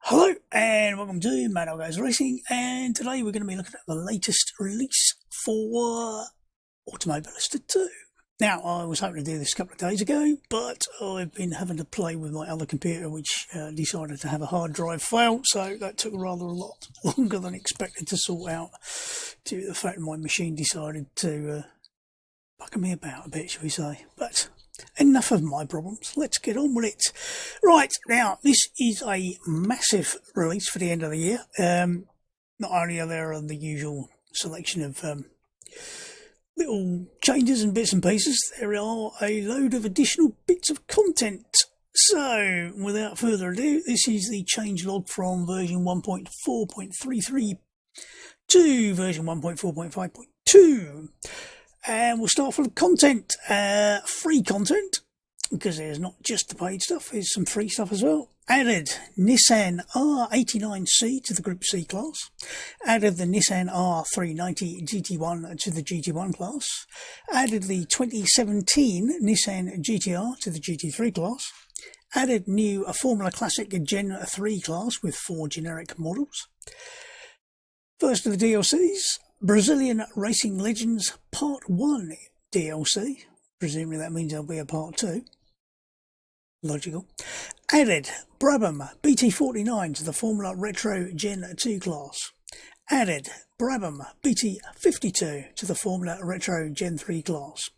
Hello and welcome to Mad Old Guys Racing, and today we're going to be looking at the latest release for Automobilista 2. Now, I was hoping to do this a couple of days ago, but I've been having to play with my other computer, which decided to have a hard drive fail, so that took rather a lot longer than expected to sort out, due to the fact my machine decided to bugger me about a bit, shall we say. But enough of my problems, let's get on with it. Right, now this is a massive release for the end of the year. Not only are there the usual selection of little changes and bits and pieces, there are a load of additional bits of content. So without further ado, this is the changelog from version 1.4.33 to version 1.4.5.2. And we'll start with content, free content, because there's not just the paid stuff, there's some free stuff as well. Added Nissan R89C to the Group C class. Added the Nissan R390 GT1 to the GT1 class. Added the 2017 Nissan GT-R to the GT3 class. Added new Formula Classic Gen3 class with 4 generic models. First of the DLCs. Brazilian Racing Legends Part 1 DLC. Presumably that means there'll be a Part 2. Logical. Added Brabham BT49 to the Formula Retro Gen2 class. Added Brabham BT52 to the Formula Retro Gen3 class.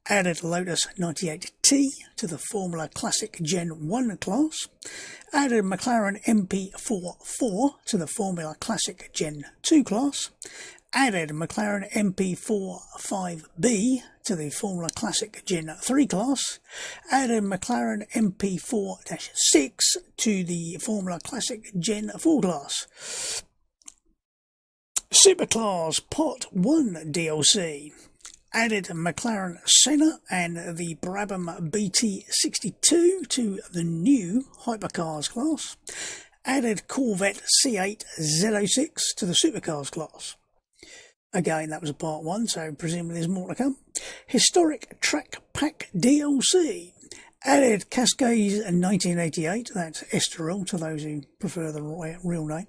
Added Lotus 98T to the Formula Classic Gen1 class. Added McLaren MP4 to the Formula Classic Gen2 class. Added McLaren MP4 5B to the Formula Classic Gen3 class. Added McLaren MP4-6 to the Formula Classic Gen4 class. Supercars Pt1 DLC. Added McLaren Senna and the Brabham BT62 to the new Hypercars class. Added Corvette C8 Z06 to the Supercars class. Again, that was a Part 1, so presumably there's more to come. Historic Track Pack DLC. Added Cascais 1988, that's Estoril to those who prefer the real name.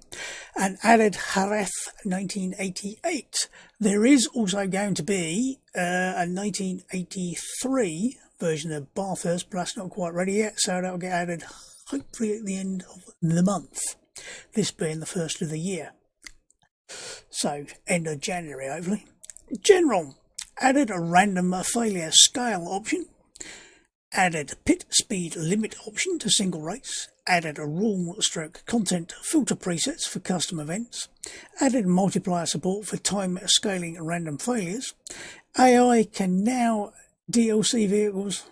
And added Jerez 1988. There is also going to be a 1983 version of Bathurst, but that's not quite ready yet, so that'll get added hopefully at the end of the month. This being the first of the year. So, end of January, hopefully. General. Added a random failure scale option. Added pit speed limit option to single race. Added a rule stroke content filter presets for custom events. Added multiplier support for time scaling random failures. AI can now DLC vehicles,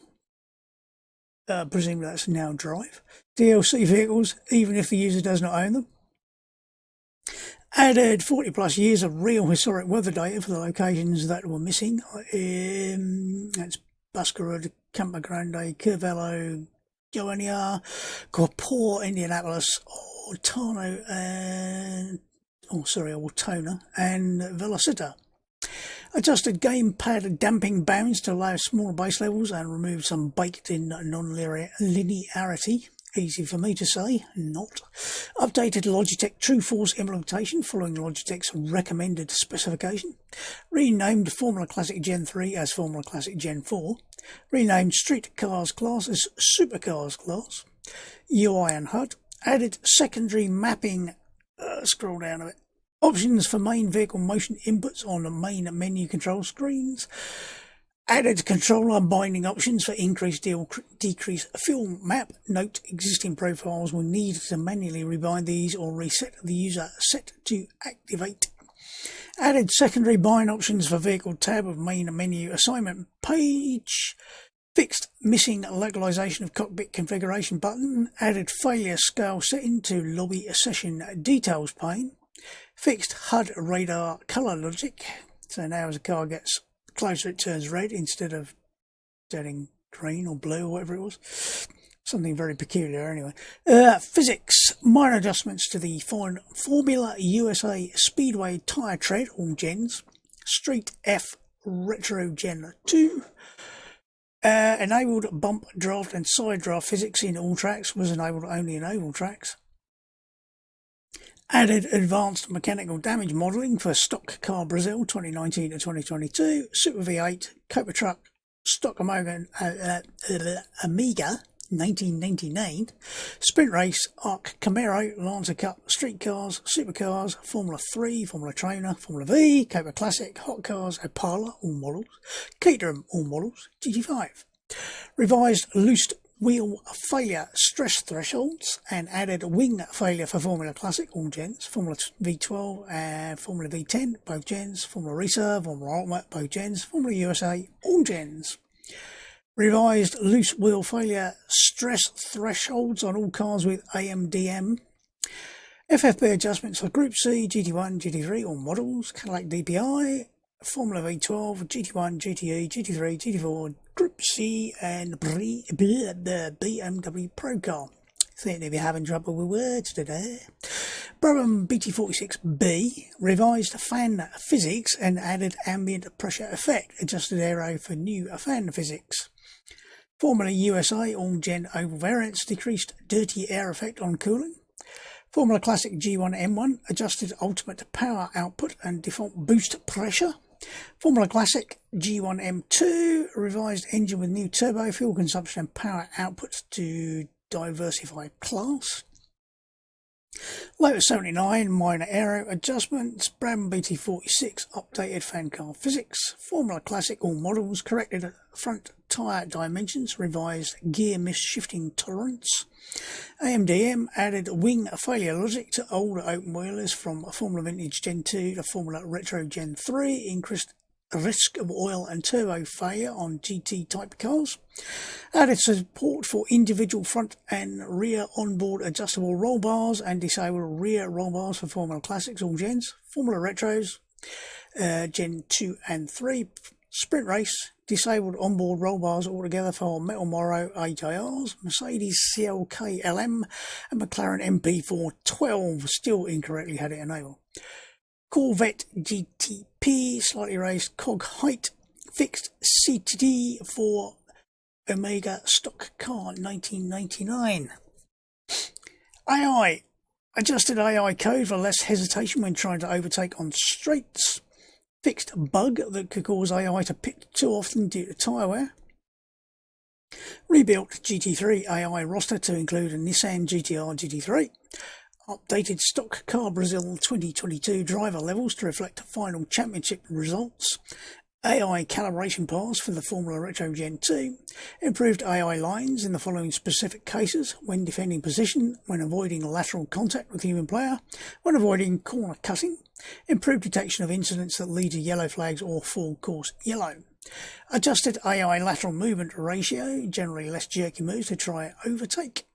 presumably that's now drive, DLC vehicles even if the user does not own them. Added 40 plus years of real historic weather data for the locations that were missing. That's Bathurst, Campo Grande, Curvelo, Goiânia, Corpore, Indianapolis, Ortona, Ortona, and Velocita. Adjusted gamepad damping bounds to allow smaller base levels and remove some baked-in non-linearity. Easy for me to say, not. Updated Logitech True Force implementation following Logitech's recommended specification. Renamed Formula Classic Gen3 as Formula Classic Gen4. Renamed Street Cars class as Supercars class. UI and HUD. Added secondary mapping, scroll down a bit. Options for main vehicle motion inputs on the main menu control screens. Added controller binding options for increase, decrease fuel map. Note existing profiles will need to manually rebind these or reset the user set to activate. Added secondary bind options for vehicle tab of main menu assignment page. Fixed missing localization of cockpit configuration button. Added failure scale setting to lobby session details pane. Fixed HUD radar color logic. So now as a car gets closer it turns red instead of turning green or blue or whatever it was. Something very peculiar anyway. Physics. Minor adjustments to the Formula USA Speedway tyre tread, all gens. Street F Retro Gen 2. Enabled bump draft and side draft physics in all tracks. Was enabled only in oval tracks. Added advanced mechanical damage modelling for stock car Brazil 2019 to 2022, Super V8, Cobra Truck, stock Amiga 1999, Sprint Race, Arc Camaro, Lancer Cup, Street Cars, Supercars, Formula 3, Formula Trainer, Formula V, Cobra Classic, Hot Cars, Opala, all models, Caterham, all models, GT5. Revised loose wheel failure stress thresholds and added wing failure for Formula Classic, all gens, Formula V12 and Formula V10, both gens, Formula Reserve, Formula Ultimate, both gens, Formula USA, all gens. Revised loose wheel failure stress thresholds on all cars with AMDM. FFP adjustments for Group C, GT1, GT3, all models, Cadillac DPI, Formula V12, GT1, GTE, GT3, GT4, Group C, and BMW Pro Car. Seem to be having trouble with words today. Brabham BT46B revised fan physics and added ambient pressure effect, adjusted aero for new fan physics. Formula USA all-gen oval variants decreased dirty air effect on cooling. Formula Classic G1 M1 adjusted ultimate power output and default boost pressure. Formula Classic G1 M2 revised engine with new turbo, fuel consumption and power outputs to diversify class. Lotus 79 minor aero adjustments. Brabham BT46 updated fan car physics. Formula Classic all models corrected front tyre dimensions, revised gear misshifting tolerance. AMDM added wing failure logic to older open wheelers from Formula Vintage Gen 2 to Formula Retro Gen 3, increased risk of oil and turbo failure on GT type cars. Added support for individual front and rear onboard adjustable roll bars and disabled rear roll bars for Formula Classics all gens, Formula Retros Gen 2 and 3, Sprint Race, disabled onboard roll bars altogether for Metal Moro HIRs, Mercedes CLK LM and McLaren MP4 12 still incorrectly had it enabled. Corvette GTP, slightly raised cog height, fixed CTD for Omega stock car 1999. AI, adjusted AI code for less hesitation when trying to overtake on straights. Fixed bug that could cause AI to pit too often due to tyre wear. Rebuilt GT3 AI roster to include a Nissan GT-R GT3. Updated stock car Brazil 2022 driver levels to reflect final championship results. AI calibration paths for the Formula Retro Gen 2. Improved AI lines in the following specific cases: when defending position, when avoiding lateral contact with human player, when avoiding corner cutting. Improved detection of incidents that lead to yellow flags or full course yellow. Adjusted AI lateral movement ratio, generally less jerky moves to try overtake.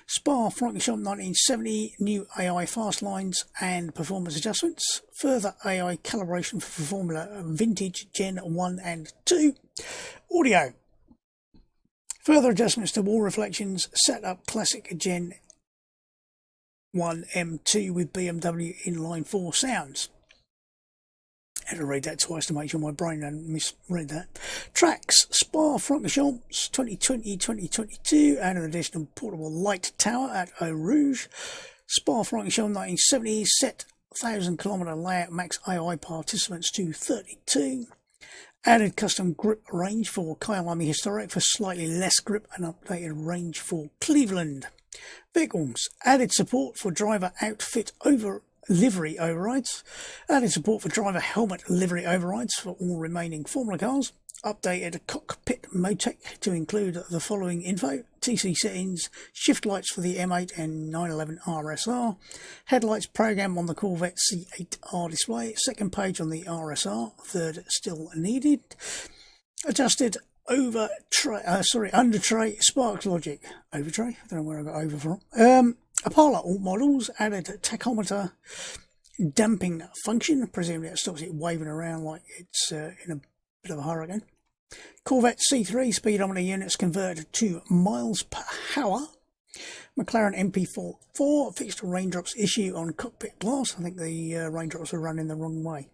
Spa Francorchamps 1970 new AI fast lines and performance adjustments. Further AI calibration for Formula Vintage Gen 1 and 2. Audio. Further adjustments to wall reflections. Set up Classic Gen 1 M2 with BMW inline 4 sounds. I had to read that twice to make sure my brain hadn't misread that. Tracks, Spa Francorchamps 2020-2022, and an additional portable light tower at Eau Rouge. Spa Francorchamps 1970, set 1,000 km layout, max AI participants to 32. Added custom grip range for Kyalami Historic for slightly less grip and updated range for Cleveland. Vehicles, added support for driver outfit livery overrides, added support for driver helmet livery overrides for all remaining Formula cars, updated cockpit motec to include the following info: TC settings, shift lights for the M8 and 911 RSR, headlights program on the Corvette C8R display, second page on the RSR, third still needed, adjusted under tray spark logic, over tray, I don't know where I got over from. Opala all models added tachometer damping function, presumably it stops it waving around like it's in a bit of a hurricane. Corvette C3 speedometer units converted to miles per hour. McLaren MP4 fixed raindrops issue on cockpit glass. I think the raindrops are running the wrong way.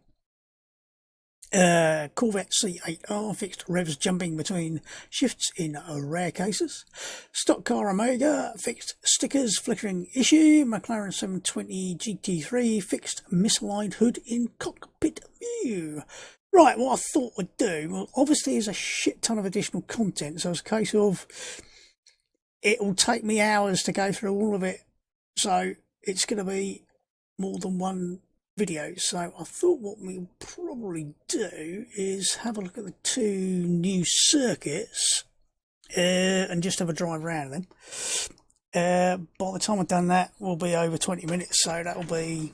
Corvette C8R fixed revs jumping between shifts in rare cases. Stock car Omega fixed stickers flickering issue. McLaren 720 GT3 fixed misaligned hood in cockpit view. Right, what I thought we'd do, well, obviously there's a shit ton of additional content, so it's a case of it will take me hours to go through all of it, so it's going to be more than one video. So I thought what we'll probably do is have a look at the two new circuits and just have a drive around them. By the time I've done that, we'll be over 20 minutes, so that'll be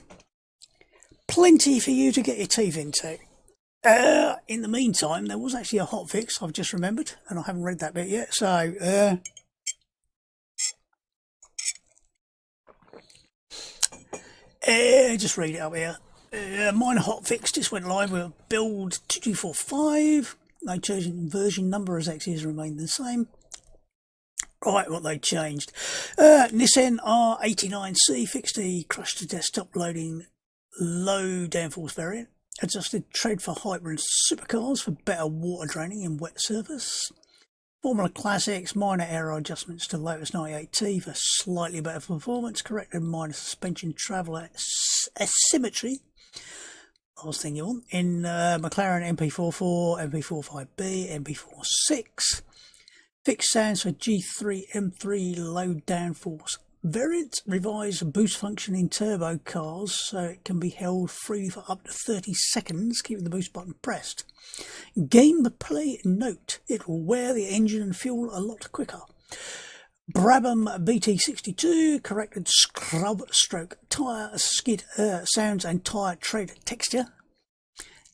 plenty for you to get your teeth into. In the meantime, there was actually a hot fix I've just remembered, and I haven't read that bit yet, so just read it up here. Minor hotfix just went live with build 2245. No changing version number as X has remained the same. Right, what they changed. Nissan R89C fixed the crushed desktop loading low downforce variant. Adjusted tread for hyper and supercars for better water draining in wet surface. Formula Classics, minor aero adjustments to Lotus 98T for slightly better performance. Corrected minor suspension travel asymmetry. Last thing you want. In McLaren MP4, MP45B, MP46. Fixed sounds for G3 M3 low downforce variant. Revised boost function in turbo cars so it can be held free for up to 30 seconds, keeping the boost button pressed. Gameplay note: it will wear the engine and fuel a lot quicker. Brabham BT62 corrected scrub stroke tyre skid sounds and tyre tread texture.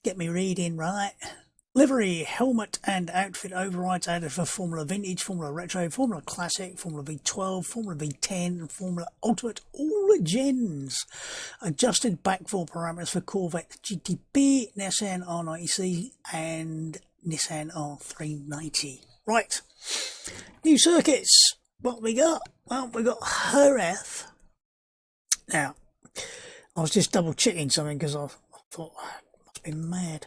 Get me reading right. Livery, helmet and outfit overrides added for Formula Vintage, Formula Retro, Formula Classic, Formula V12, Formula V10 and Formula Ultimate, all gens. Adjusted backfall parameters for Corvette GTP, Nissan R90C and Nissan R390. Right, new circuits. What we got? Well, we got Jerez. Now, I was just double checking something because I thought I must be mad.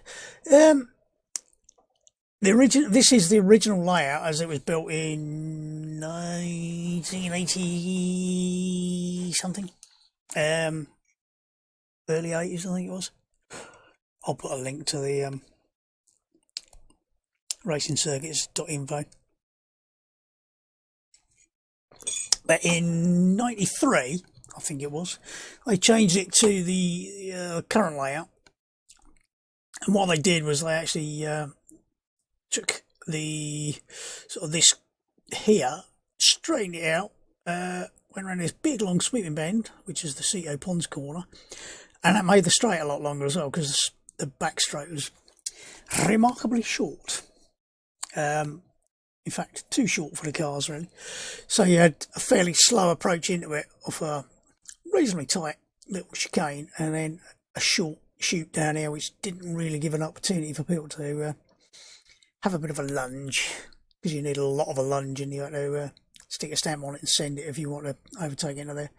This is the original layout as it was built in 1980 something, early 80s I think it was. I'll put a link to the racingcircuits.info. But in 93, I think it was, they changed it to the current layout, and what they did was they actually took the sort of this here, straightened it out, went around this big long sweeping bend, which is the Ceto Ponds corner, and that made the straight a lot longer as well because the back straight was remarkably short. In fact, too short for the cars really. So you had a fairly slow approach into it off a reasonably tight little chicane, and then a short shoot down here, which didn't really give an opportunity for people to have a bit of a lunge, because you need a lot of a lunge and you have to stick a stamp on it and send it if you want to overtake into there.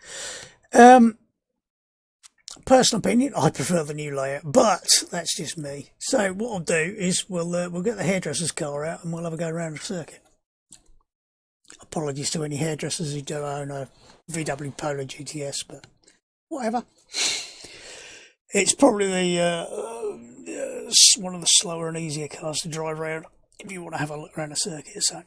Personal opinion, I prefer the new layout, but that's just me. So what I'll do is we'll get the hairdresser's car out and we'll have a go around the circuit. Apologies to any hairdressers who do own a VW Polo GTS, but whatever. It's probably the one of the slower and easier cars to drive around if you want to have a look around the circuit. So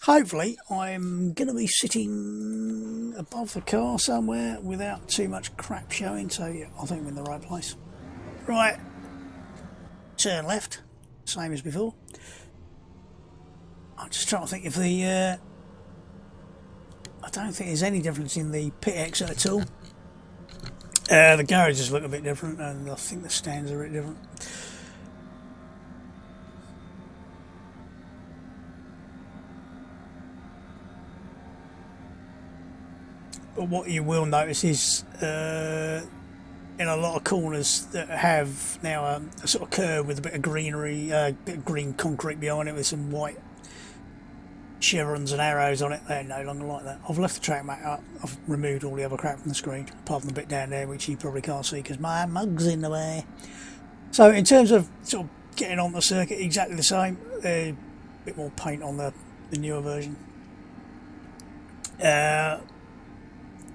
hopefully I'm going to be sitting above the car somewhere without too much crap showing, so yeah, I think I'm in the right place. Right, turn left, same as before. I'm just trying to think if the I don't think there's any difference in the pit exit at all. The garages look a bit different, and I think the stands are a bit different. But what you will notice is in a lot of corners that have now a sort of curve with a bit of greenery, bit of green concrete behind it with some white chevrons and arrows on it, they're no longer like that. I've left the track map up, I've removed all the other crap from the screen, apart from the bit down there which you probably can't see because my mug's in the way. So in terms of sort of getting on the circuit, exactly the same. A bit more paint on the newer version. There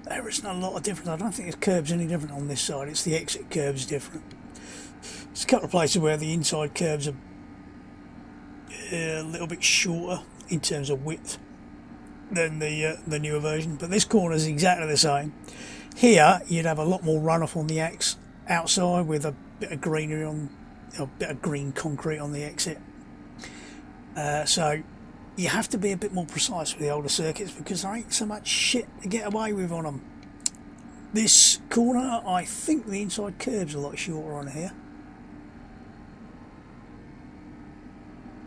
isn't a lot of difference. I don't think the curb's any different on this side. It's the exit curb's different. There's a couple of places where the inside curbs are a little bit shorter in terms of width than the newer version, but this corner is exactly the same. Here you'd have a lot more runoff on the outside with a bit of greenery on, a bit of green concrete on the exit. So you have to be a bit more precise with the older circuits because there ain't so much shit to get away with on them. This corner, I think the inside curb's a lot shorter on here.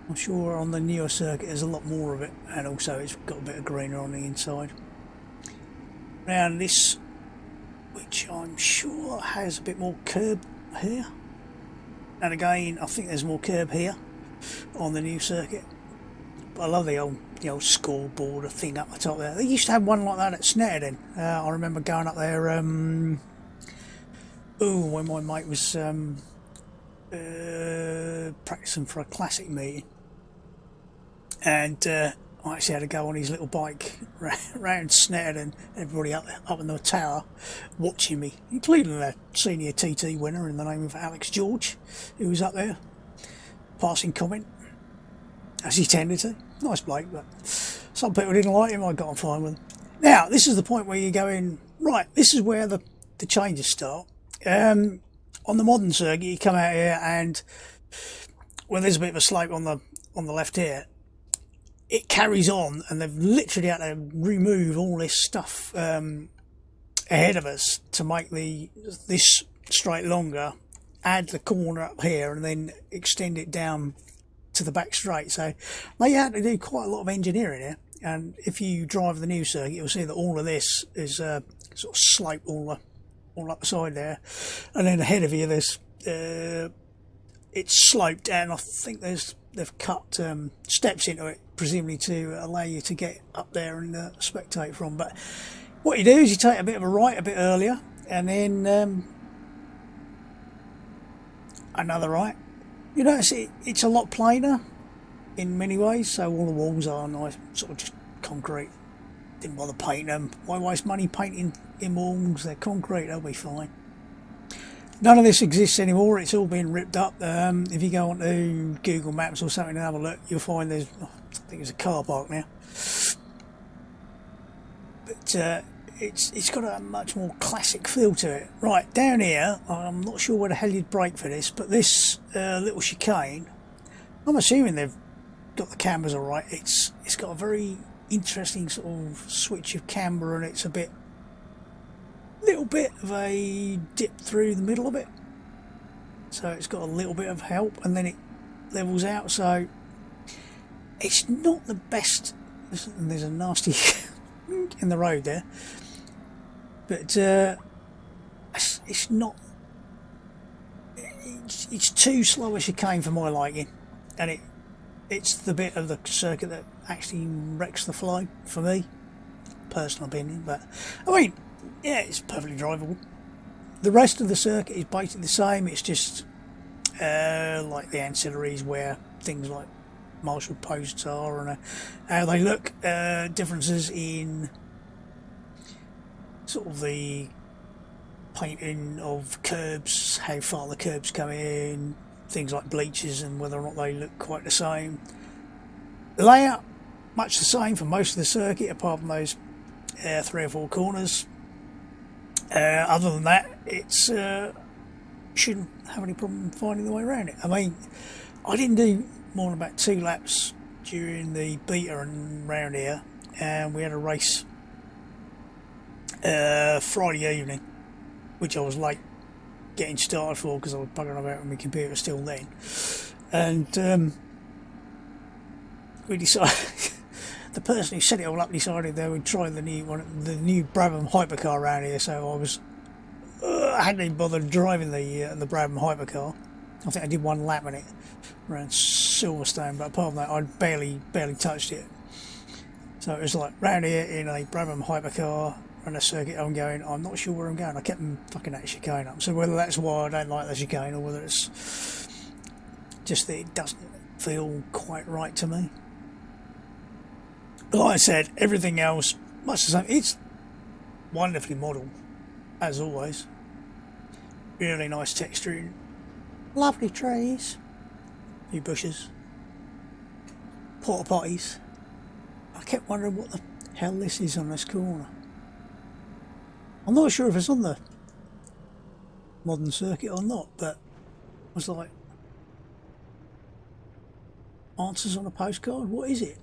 I'm sure on the newer circuit there's a lot more of it, and also it's got a bit of greenery on the inside. Now this, which I'm sure has a bit more curb here, and again I think there's more curb here on the new circuit. But I love the old scoreboard thing up the top there. They used to have one like that at Snetterden. I remember going up there when my mate was practicing for a classic meeting, and I actually had to go on his little bike round Snetterden. Everybody up in the tower watching me, including a senior TT winner in the name of Alex George, who was up there passing comment, as he tended to. Nice bloke, but some people didn't like him. I got on fine with him. Now, this is the point where you go in, right, this is where the changes start. On the modern circuit, you come out here and, well, there's a bit of a slope on the left here. It carries on, and they've literally had to remove all this stuff ahead of us to make this straight longer, add the corner up here, and then extend it down to the back straight. So they had to do quite a lot of engineering here, and if you drive the new circuit you'll see that all of this is sort of sloped all up the side there, and then ahead of you there's it's sloped, and I think they've cut steps into it, presumably to allow you to get up there and spectate from. But what you do is you take a bit of a right a bit earlier, and then another right. You notice it's a lot plainer in many ways, so all the walls are nice, sort of just concrete. Didn't bother painting them. Why waste money painting in walls? They're concrete, they'll be fine. None of this exists anymore, it's all been ripped up. If you go onto Google Maps or something and have a look, you'll find I think there's a car park now. But it's got a much more classic feel to it. Right, down here, I'm not sure where the hell you'd brake for this, but this little chicane, I'm assuming they've got the cambers all right. It's got a very interesting sort of switch of camber, and it's a little bit of a dip through the middle of it. So it's got a little bit of help, and then it levels out. So it's not the best. There's a nasty in the road there. But it's not. It's too slow a chicane for my liking, and it's the bit of the circuit that actually wrecks the flow for me, personal opinion. But I mean, yeah, it's perfectly drivable. The rest of the circuit is basically the same. It's just like the ancillaries where things like marshal posts are and how they look. Differences in sort of the painting of curbs, how far the curbs come in, things like bleachers and whether or not they look quite the same. The layout, much the same for most of the circuit apart from those 3 or 4 corners. Other than that, it's shouldn't have any problem finding the way around it. I mean, I didn't do more than about 2 laps during the beta and round here, and we had a race Friday evening, which I was late getting started for because I was bugging about with my computer still then, and we decided the person who set it all up decided they would try the new Brabham Hypercar around here. So I hadn't even bothered driving the Brabham Hypercar. I think I did 1 lap in it around Silverstone, but apart from that, I'd barely touched it. So it was like round here in a Brabham Hypercar, on a circuit, I'm going, I'm not sure where I'm going. I kept fucking that chicane up. So whether that's why I don't like the chicane or whether it's just that it doesn't feel quite right to me. But like I said, everything else much the same. It's wonderfully modelled, as always. Really nice texturing. Lovely trees. A few bushes. Porta potties. I kept wondering what the hell this is on this corner. I'm not sure if it's on the modern circuit or not, but I was like, answers on a postcard? What is it?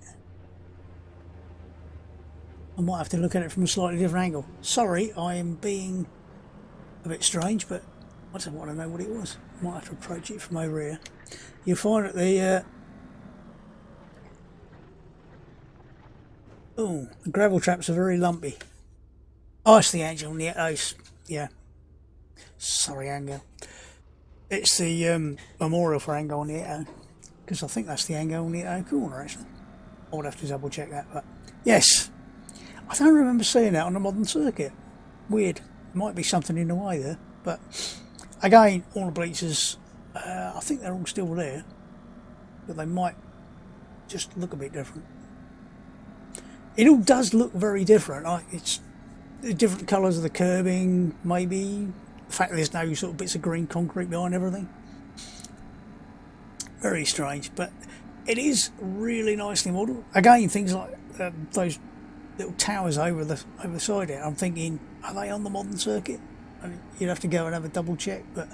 I might have to look at it from a slightly different angle. Sorry, I am being a bit strange, but I just want to know what it was. Might have to approach it from over here. You'll find that the the gravel traps are very lumpy. Oh, it's the angel on the ice. Yeah. Sorry, Ango. It's the memorial for Ango on the Eto, because I think that's the Ango on the Eto corner, actually. I would have to double check that, but yes. I don't remember seeing that on the modern circuit. Weird. Might be something in the way there, but again, all the bleachers, I think they're all still there, but they might just look a bit different. It all does look very different. It's the different colours of the curbing, maybe the fact that there's no sort of bits of green concrete behind everything. Very strange, but it is really nicely modelled. Again, things like those little towers over the side here. I'm thinking, are they on the modern circuit? I mean, you'd have to go and have a double check, but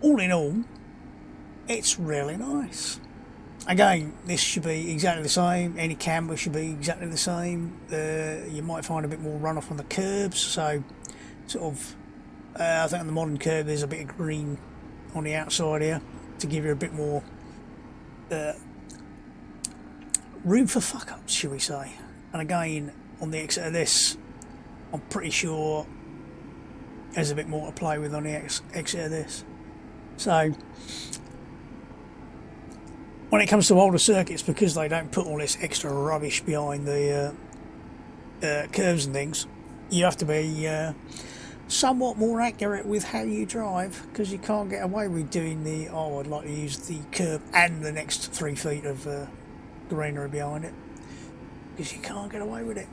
all in all, it's really nice. Again, this should be exactly the same. Any camber should be exactly the same. You might find a bit more runoff on the curbs, so sort of I think on the modern curb there's a bit of green on the outside here to give you a bit more room for fuck-ups, shall we say. And again, on the exit of this, I'm pretty sure there's a bit more to play with on the exit of this. So when it comes to older circuits, because they don't put all this extra rubbish behind the curves and things, you have to be somewhat more accurate with how you drive, because you can't get away with doing the, oh, I'd like to use the curb and the next 3 feet of greenery behind it, because you can't get away with it.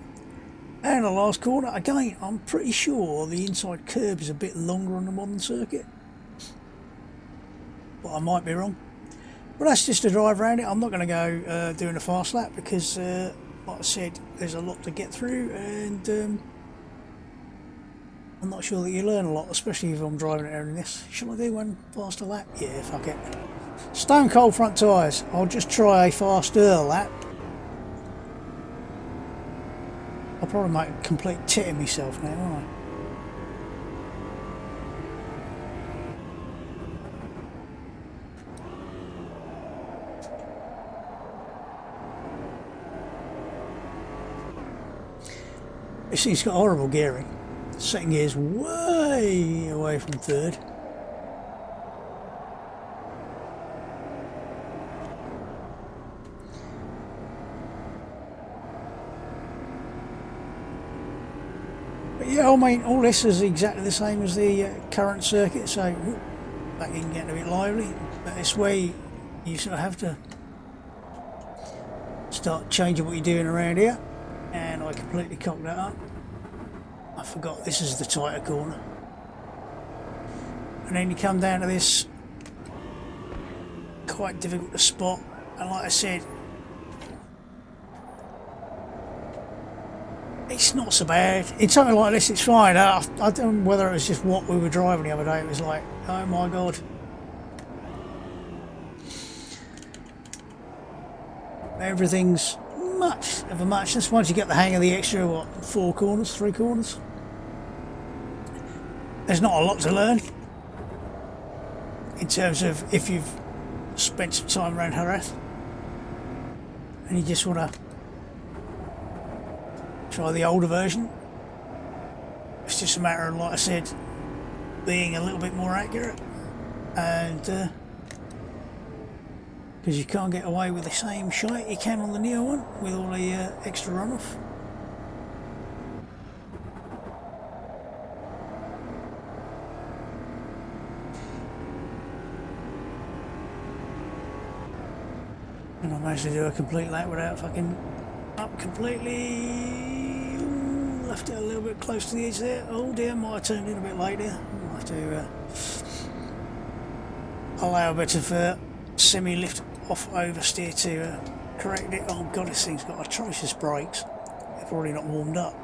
And the last corner, again, I'm pretty sure the inside curb is a bit longer on the modern circuit, but I might be wrong. But that's just a drive around it. I'm not going to go doing a fast lap because, like I said, there's a lot to get through, and I'm not sure that you learn a lot, especially if I'm driving it in this. Shall I do one faster lap? Yeah, fuck it. Stone cold front tyres. I'll just try a faster lap. I'll probably make a complete tit of myself now, won't I? This thing's got horrible gearing. Second gear's way away from third. But yeah, I mean, all this is exactly the same as the current circuit, so back in getting a bit lively. But this way, you sort of have to start changing what you're doing around here. And I completely cocked that up. I forgot this is the tighter corner. And then you come down to this, quite difficult to spot. And like I said, it's not so bad. In something like this, it's fine. I don't know whether it was just what we were driving the other day. It was like, oh my god. Everything's much of a muchness once you get the hang of the extra, what, 4 corners, 3 corners. There's not a lot to learn in terms of if you've spent some time around Jerez and you just want to try the older version. It's just a matter of, like I said, being a little bit more accurate, and because you can't get away with the same shite you can on the newer one with all the extra runoff. And I managed to do a complete lap without fucking up completely. Ooh, left it a little bit close to the edge there. Oh dear, might have turned in a bit late there. I'll have to allow a bit of semi-lift off oversteer to correct it. Oh god, this thing's got atrocious brakes. They've already not warmed up.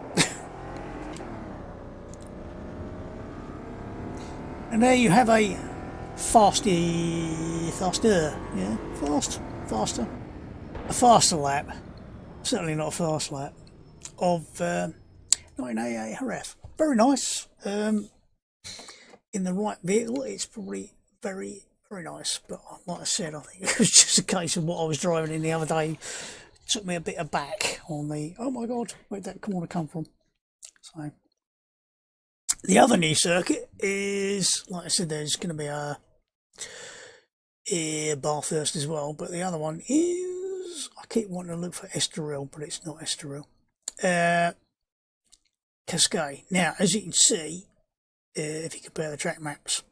And there you have a faster lap, certainly not a fast lap, of 1988 Jerez. Very nice. In the right vehicle, it's probably very, very nice. But like I said, I think it was just a case of what I was driving in the other day. It took me a bit aback on the, oh my god, where'd that corner come from? So the other new circuit is, like I said, there's going to be a Bathurst as well, but the other one is, I keep wanting to look for Estoril, but it's not Estoril. Cascais. Now, as you can see, if you compare the track maps,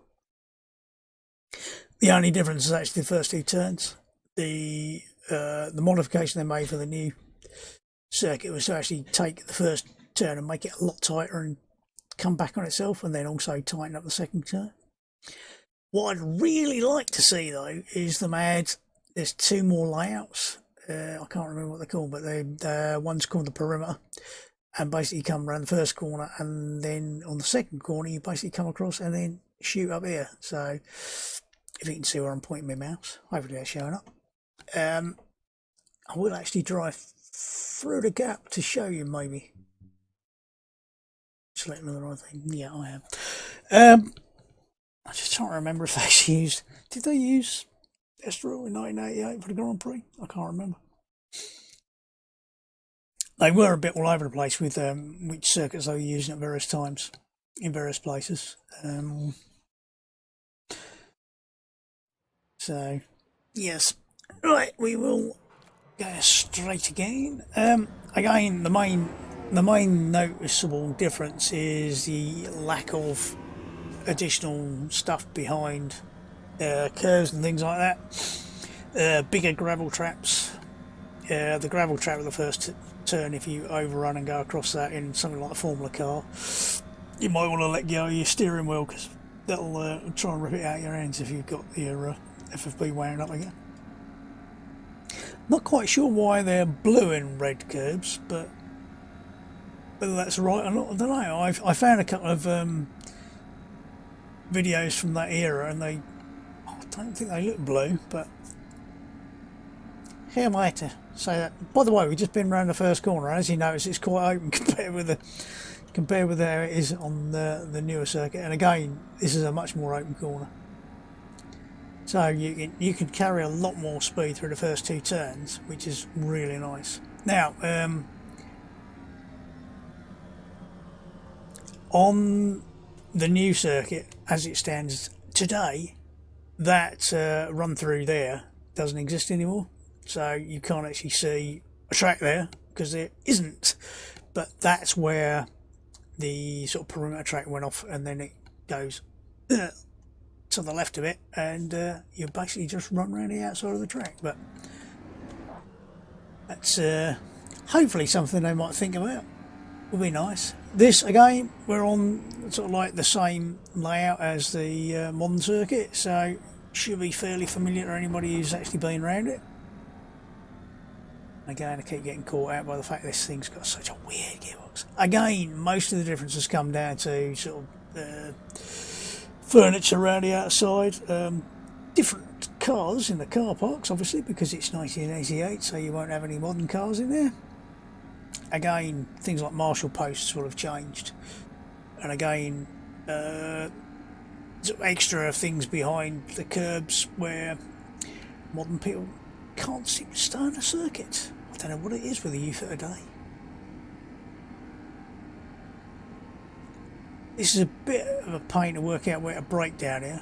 the only difference is actually the first two turns. The modification they made for the new circuit was to actually take the first turn and make it a lot tighter and come back on itself, and then also tighten up the second turn. What I'd really like to see though is them add, there's two more layouts, I can't remember what they're called, but one's called the perimeter, and basically you come around the first corner, and then on the second corner you basically come across and then shoot up here. So if you can see where I'm pointing my mouse, hopefully that's showing up. I will actually drive through the gap to show you, maybe. Selecting the right thing. Yeah, I am. I just trying to remember if they actually used. Did they use Estoril in 1988 for the Grand Prix? I can't remember. They were a bit all over the place with which circuits they were using at various times in various places. So, yes. Right, we will go straight again. Again, the main noticeable difference is the lack of additional stuff behind curves and things like that. Bigger gravel traps. The gravel trap at the first turn, if you overrun and go across that in something like a Formula car, you might want to let go of your steering wheel, because that'll try and rip it out of your hands if you've got your FFP wound up again. Not quite sure why they're blue and red curbs, but whether that's right or not, I don't know. I found a couple of videos from that era, and I don't think they look blue, but here am I to say that. By the way, we've just been around the first corner. As you notice, it's quite open compared with how it is on the newer circuit. And again, this is a much more open corner, so you can carry a lot more speed through the first two turns, which is really nice. Now, on the new circuit as it stands today, that run through there doesn't exist anymore, so you can't actually see a track there because there isn't. But that's where the sort of perimeter track went off, and then it goes to the left of it, and you basically just run around the outside of the track. But that's hopefully something they might think about. Would be nice. This again, we're on sort of like the same layout as the modern circuit, so should be fairly familiar to anybody who's actually been around it. Again, I keep getting caught out by the fact this thing's got such a weird gearbox. Again, most of the difference has come down to sort of furniture around the outside. Different cars in the car parks, obviously, because it's 1988, so you won't have any modern cars in there. Again, things like Marshall posts will have changed, and again, sort of extra things behind the curbs where modern people can't seem to stay on a circuit. I don't know what it is with the youth of today. This is a bit of a pain to work out where to brake down here.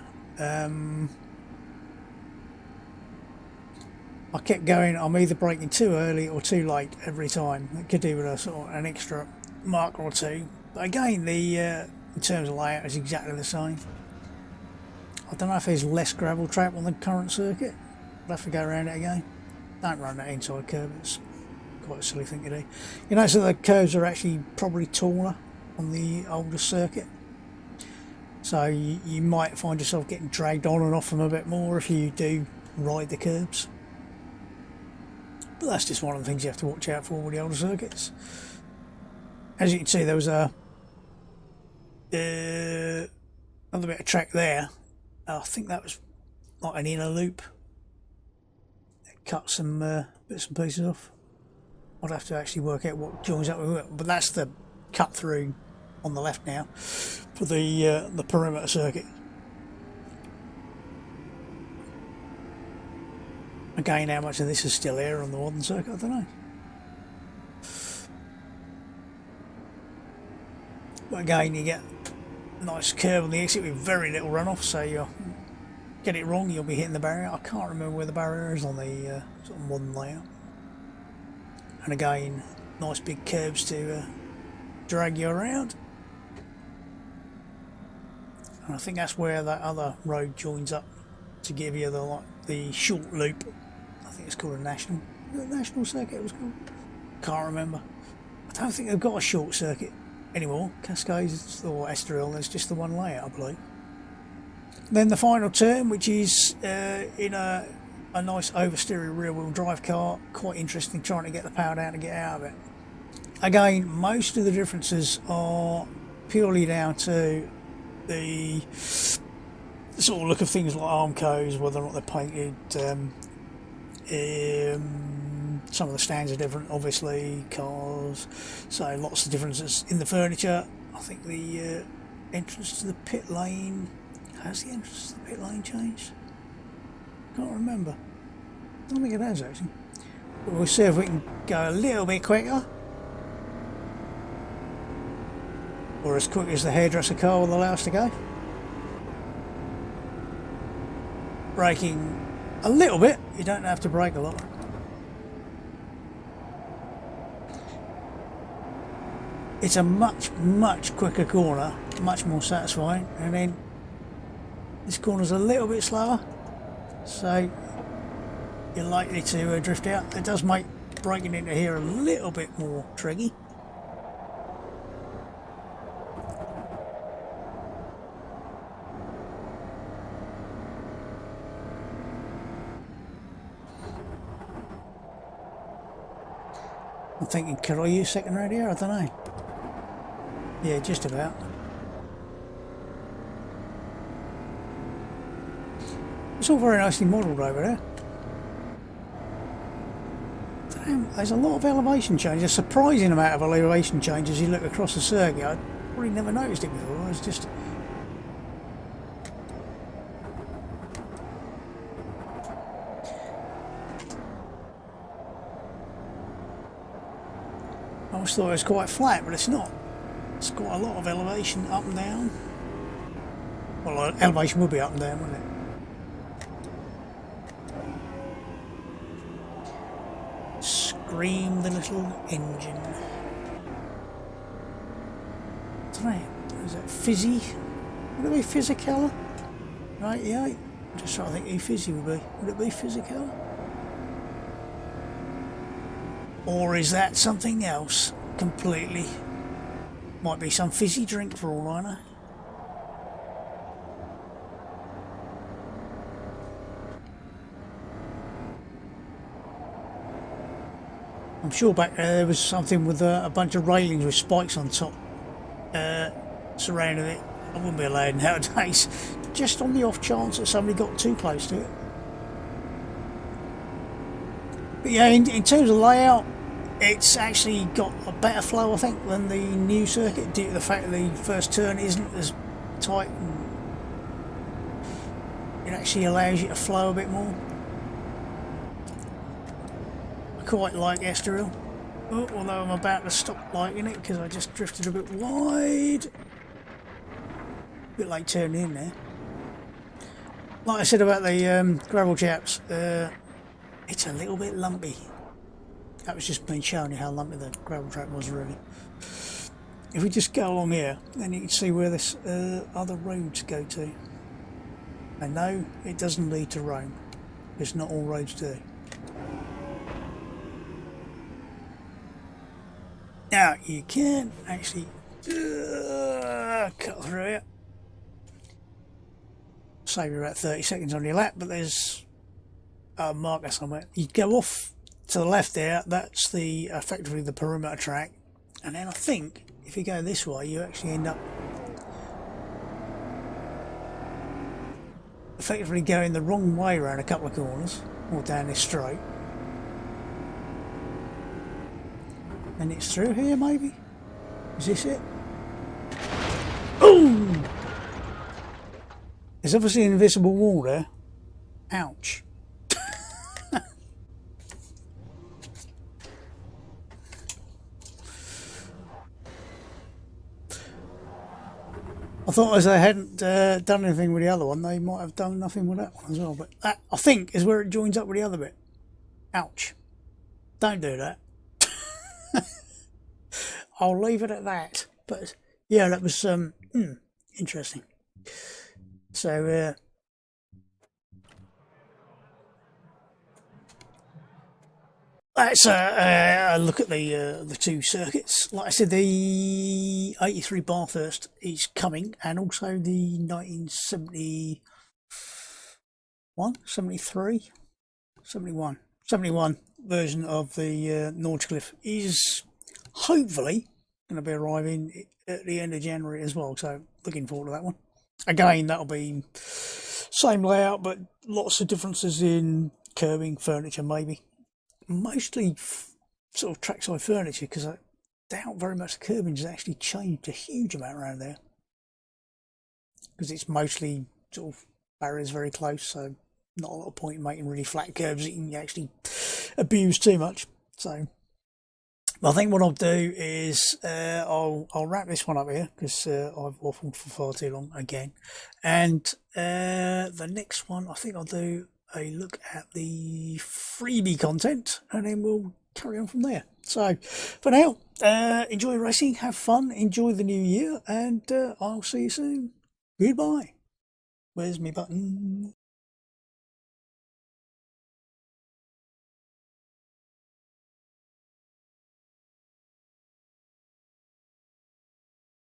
I kept going, I'm either braking too early or too late every time. It could do with a sort of an extra mark or two. But again, in terms of layout, is exactly the same. I don't know if there's less gravel trap on the current circuit. I'll have to go around it again. Don't run that inside curve, it's quite a silly thing to do. You know, so the curves are actually probably taller on the older circuit. So you might find yourself getting dragged on and off them a bit more if you do ride the curbs. But that's just one of the things you have to watch out for with the older circuits. As you can see, there was a another bit of track there. I think that was like an inner loop. It cut some bits and pieces off. I'd have to actually work out what joins up with it, but that's the cut through on the left now for the perimeter circuit. Again, how much of this is still here on the modern circuit, I don't know. But again, you get a nice curve on the exit with very little runoff, so you get it wrong, you'll be hitting the barrier. I can't remember where the barrier is on the sort of modern layout. And again, nice big curves to drag you around. And I think that's where that other road joins up to give you the short loop. I think it's called a national circuit it was called. Can't remember. I don't think they've got a short circuit anymore. Cascais or Estoril, there's just the one layout, I believe. Then the final turn, which is in a nice oversteery rear-wheel drive car. Quite interesting, trying to get the power down to get out of it. Again, most of the differences are purely down to the sort of look of things like Armcos, whether or not they're painted. Some of the stands are different, obviously, cars, so lots of differences in the furniture. I think the entrance to the pit lane, has the entrance to the pit lane changed? Can't remember. I don't think it has actually. But we'll see if we can go a little bit quicker, or as quick as the hairdresser car will allow us to go. Braking a little bit, you don't have to brake a lot. It's a much quicker corner, much more satisfying, and then this corner's a little bit slower, so you're likely to drift out. It does make braking into here a little bit more tricky. I'm thinking, could I use second radio? I don't know. Yeah, just about. It's all very nicely modelled over there. Damn, there's a lot of elevation change, a surprising amount of elevation change as you look across the circuit. I probably never noticed it before. It's just... I always thought it was quite flat, but it's not. It's got a lot of elevation up and down. Well, elevation would be up and down, wouldn't it? Scream the little engine. I don't know, is that fizzy? Would it be Physicolor? Right, yeah. I'm just trying to think who fizzy would be. Would it be Physicolor? Or is that something else completely? Might be some fizzy drink for all I know. I'm sure back there was something with a bunch of railings with spikes on top surrounding it. I wouldn't be allowed nowadays, just on the off chance that somebody got too close to it. But yeah, in terms of layout, it's actually got a better flow, I think, than the new circuit, due to the fact that the first turn isn't as tight, and it actually allows you to flow a bit more. I quite like Estoril, although I'm about to stop liking it because I just drifted a bit wide. A bit like turning in there. Like I said about the gravel chaps, it's a little bit lumpy. That was just me showing you how lumpy the gravel track was, really. If we just go along here, then you can see where this other roads go to. And no, it doesn't lead to Rome. It's not all roads do. Now you can actually cut through it. Save you about 30 seconds on your lap, but there's a marker somewhere. You go off to the left there, that's the effectively the perimeter track, and then I think if you go this way you actually end up effectively going the wrong way around a couple of corners, or down this straight. And it's through here maybe? Is this it? Boom! There's obviously an invisible wall there. Ouch. I thought as they hadn't done anything with the other one, they might have done nothing with that one as well. But that, I think, is where it joins up with the other bit. Ouch. Don't do that. I'll leave it at that. But yeah, that was interesting. So let's look at the two circuits. Like I said, the 83 Bathurst is coming, and also the 1971, 73, 71, 71 version of the Northcliffe is hopefully going to be arriving at the end of January as well. So looking forward to that one. Again, that'll be same layout, but lots of differences in curbing, furniture maybe. Mostly sort of trackside furniture, because I doubt very much the curbing has actually changed a huge amount around there, because it's mostly sort of barriers very close, so not a lot of point in making really flat curves that you can actually abuse too much. So I think what I'll do is I'll wrap this one up here, because I've waffled for far too long again, and the next one I think I'll do a look at the freebie content, and then we'll carry on from there. So for now, enjoy racing, have fun, enjoy the new year, and I'll see you soon. Goodbye. Where's my button?